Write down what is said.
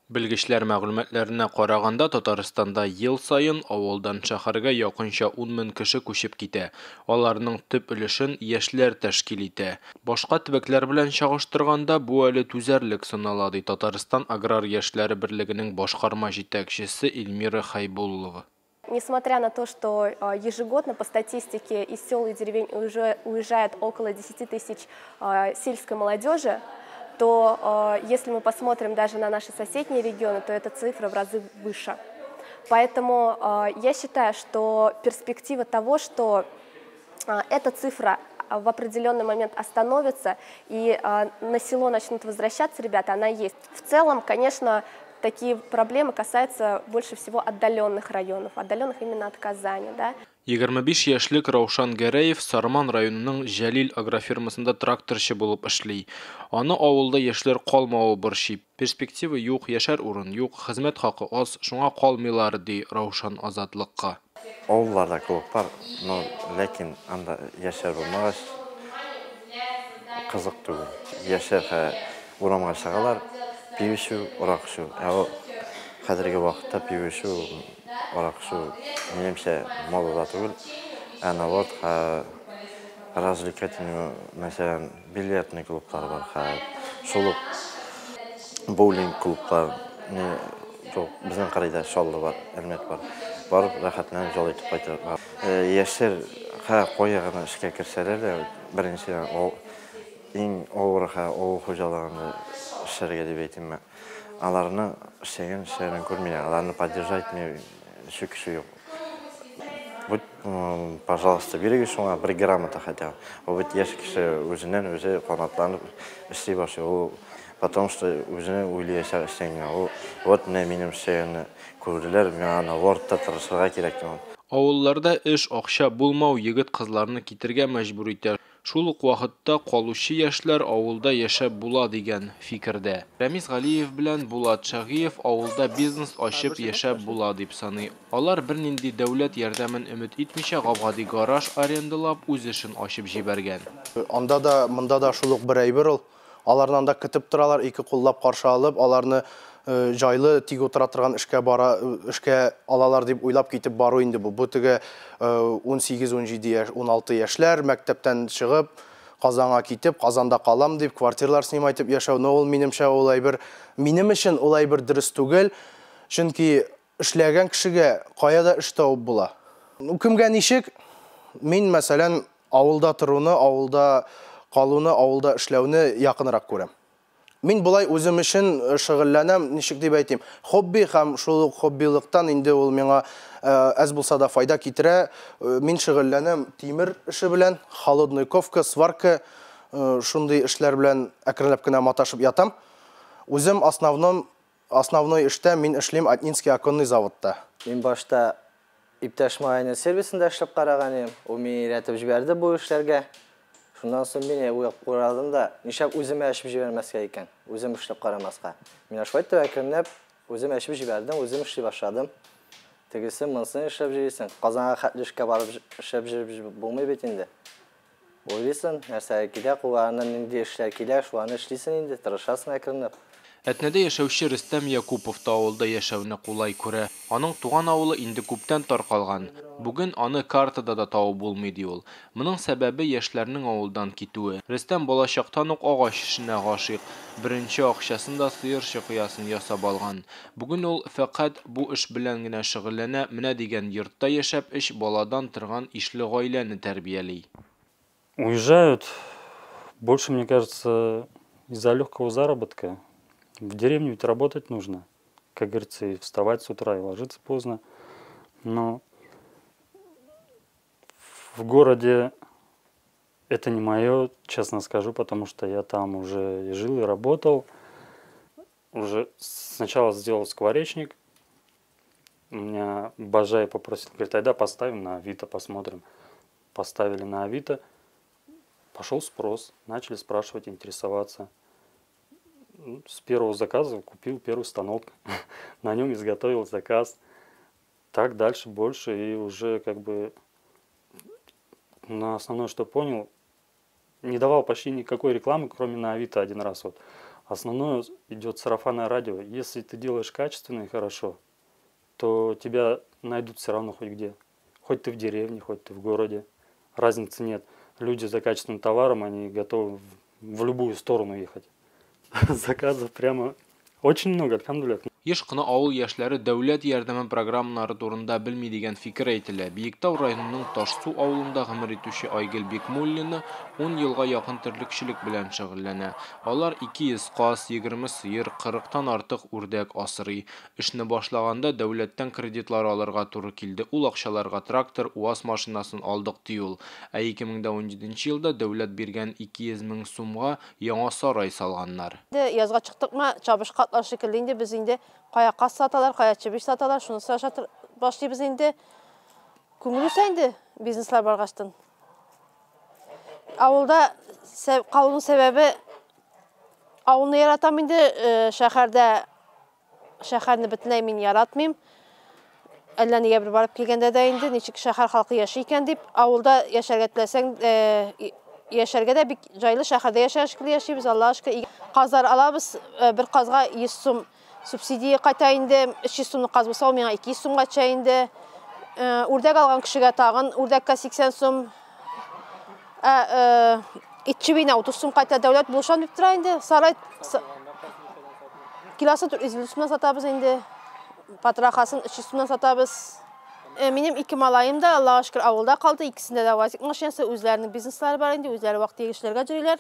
Белгечләр мәгълүматларына караганда, Татарстанда ел сайын авылдан шәһәргә якынча 10 мең кеше күчеп китә. Аларның төп өлешен яшьләр тәшкил итә. Башка төбәкләр белән чагыштырганда, бу әле түзәрлек санала, ди Татарстан аграр яшьләре берлегенең башкарма җитәкчесе Эльмира Хайбуллова. Несмотря на то, что ежегодно по статистике из сел и деревень уезжает около 10 тысяч сельской молодежи, то если мы посмотрим даже на наши соседние регионы, то эта цифра в разы выше. Поэтому я считаю, что перспектива того, что эта цифра в определенный момент остановится и на село начнут возвращаться ребята, она есть. В целом, конечно, такие проблемы касаются больше всего отдаленных районов, отдаленных именно от Казани. Да? 25 яшьлек Раушан Гәрәев Сарман районының Җәлил агрофирмасында тракторчы булып эшли. Аны авылда яшьләр калмавы борчый. Перспектива юк, яшәр урын юк, хезмәт хакы аз, шуңа калмыйлар, ди Раушан Азатлыкка. Авылларда күп бар, но ләкин анда яшәр урыны кызык түгел. Яшәргә урамга чыгалар, пивешу, оракшу. Хәзерге вакытта пивешу, оракшу немчә модада түгел. Вот развлекательный, мәсәлән, бильярдный клублар бар, шулык боулинг клублар, безнең карайда шаллы бар, әлмәт бар. Барып рәхәтләнеп җал итеп кайтырга. Яшьләр кайгына эшкә керсәләр, беренчедән иң авырга авыл хуҗалыгында эшләргә дип әйтим мен. Аларны эшләгән эшләрен күрмиләр, аларны поддержать кеше юк. Вот, пожалуйста, бирегез шуңа бер грамота хотя бы. Вот яшь кеше үзеннән үзе канатланып эшли башлый. Потому что үзенә уйлый эшләгән. Вот минем эшләгәнне күрделәр, миңа вортта тырышырга кирәк. Авылларда эш, акча булмау егет кызларны китергә мәҗбүр итә. Шул ук вакытта калучы яшьләр авылда яшәп була дигән фикердә. Рамис Галиев белән Булат Шагыев авылда бизнес ачып яшәп була дип саный. Алар бернинди дәүләт ярдәмен өмет итмичә габгади гараж арендалап үз эшен ачып җибәргән. Анда да, монда да шул ук бер әйбер ул. Алардан да көтеп торалар, ике куллап каршы алып, аларны жайлы тик утыра торган эшкә алалар дип уйлап китеп бару инде бу. Бу теге 18, 17 яшь, 16 яшьләр мәктәптән чыгып, Казанга китеп, Казанда калам дип, квартиралар снимать итеп яшәү. Ул минемчә ул әйбер, минем өчен ул әйбер дөрес түгел, чөнки эшләгән кешегә каяда эш табып була. Кемгә ничек? Мин, мәсәлән, авылда торуны, авылда калуны, авылда эшләүне якынрак күрәм. Мин булай үзем өчен шөгыльләнәм, ничек дип әйтим. Хобби һәм шул хоббилыктан инде ул миңа аз булса да файда китерә. Мин шөгыльләнәм тимер эше белән, холодная ковка, сварка, шундый эшләр белән әкренләп кенә маташып ятам. Үзем основной эштә мин эшлим Атнинский оконный заводта. Мин башта иптәш майны сервисында эшләп караган идем. Ул мине рәтеп җибәрде бу эшләргә. Шундан соң мин уйладым да, нишәп үзем эшеп җибәрмәскә икән, үзем эшләп карамаска. Мин шулай тәвәккәлләп, үзем эшеп җибәрдем, үзем эшли башладым. Тегесе монсын эшләп җибәрсен, Казанга хәтле эшкә барып эшләп җибәреп булмый бит инде. Уйлыйсың, нәрсә килә, кулларыннан нинди эшләр килә, шуларны эшлисең инде, тырышасың әкренләп. Әтнәдә яшәүче Рөстәм Якупов та авылда яшәүне кулай күрә. Аның туган авылы инде күптән таркалган. Бүген аны картада да табып булмый ди ул. Моның сәбәбе яшьләрнең авылдан китүе. Рөстәм балачактан ук агач эшенә гашыйк. Беренче акчасын да сыерчык оясын ясап алган. Бүген ул фәкать бу эш белән генә шөгыльләнә, менә дигән йортта яшәп, эш баладан торган ишле гаиләне тәрбияли. Уезжают больше, мне кажется, из-за легкого заработка. В деревне ведь работать нужно, как говорится, и вставать с утра, и ложиться поздно. Но в городе это не мое, честно скажу, потому что я там уже и жил, и работал. Уже сначала сделал скворечник. Меня Бажай попросил, говорит, айда поставим на Авито, посмотрим. Поставили на Авито, пошел спрос, начали спрашивать, интересоваться. С первого заказа купил первый станок, на нем изготовил заказ. Так дальше больше, и уже как бы на основное, что понял, не давал почти никакой рекламы, кроме на Авито один раз. Вот. Основное идет сарафанное радио. Если ты делаешь качественно и хорошо, то тебя найдут все равно хоть где. Хоть ты в деревне, хоть ты в городе. Разницы нет. Люди за качественным товаром, они готовы в любую сторону ехать. Заказов прямо очень много, альхамдулилля. Еш кына авыл яшьләре дәүләт ярдәме программалары турында белми дигән фикер әйтелә. Биектау районының Ташлы авылында гомер итүче Айгөл Бикмуллина 10 елга якын терлекчелек белән шөгыльләнә. Алар 200 каз, 20 сыер, 40тан артык үрдәк асрый. Эшне башлаганда дәүләттән кредитлар алырга туры килде. Ул акчаларга трактор, УАЗ машинасын алдык ди ул. 2017 елда дәүләт биргән 200 мең сумга яңа сарай салганнар. Язга чыктыкмы, чабыш катлар шикелле инде без инде кая кас саталар, кая чебиш саталар, шуны сашатыр башлыйбыз инде. Күңелүс инде бизнеслар баргаштан. Авылда калуның сәбәбе авылны яратам инде, шәһәрне бөтенләй мин яратмыйм. Әллә нигә бер барып килгәндә дә инде ничек шәһәр халкы яши икән дип, авылда яшәргә теләсәң, яшәргә дә бик җайлы, шәһәрдә яшәшкеле яшибез, Аллаһка шөкер. Казлар алабыз, бер казга 100 сум субсидия кайта инде, 300 сумны каз булса, миңа 200 сумга төшә инде. Үрдәк алган кешегә тагын үрдәккә 80 сум. Итчебина 30 сум кайта дәүләт булышан дип тора инде. Сарай килосы 450 сумнан сатабыз инде. Патрахасын 300 сумнан сатабыз. Минем 2 малайым да, Аллаһка шөкер, авылда калды. Икесендә дә ВАЗик машинасы, үзләренең бизнеслары бар инде, үзләре вакыт егешләргә җыйлар.